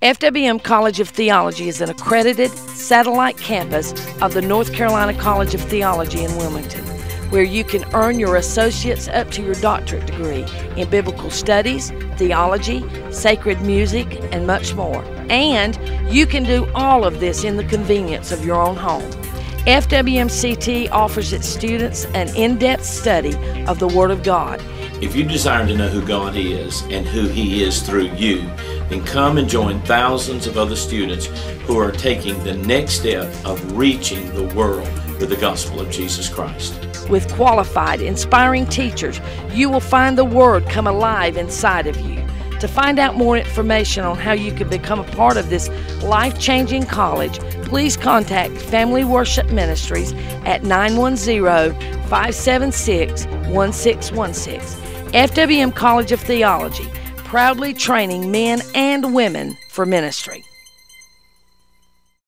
FWM College of Theology is an accredited satellite campus of the North Carolina College of Theology in Wilmington, where you can earn your associate's up to your doctorate degree in biblical studies, theology, sacred music, and much more. And you can do all of this in the convenience of your own home. FWMCT offers its students an in-depth study of the Word of God. If you desire to know who God is and who He is through you, then come and join thousands of other students who are taking the next step of reaching the world with the gospel of Jesus Christ. With qualified, inspiring teachers, you will find the Word come alive inside of you. To find out more information on how you can become a part of this life-changing college, please contact Family Worship Ministries at 910-576-1616. FWM College of Theology, proudly training men and women for ministry.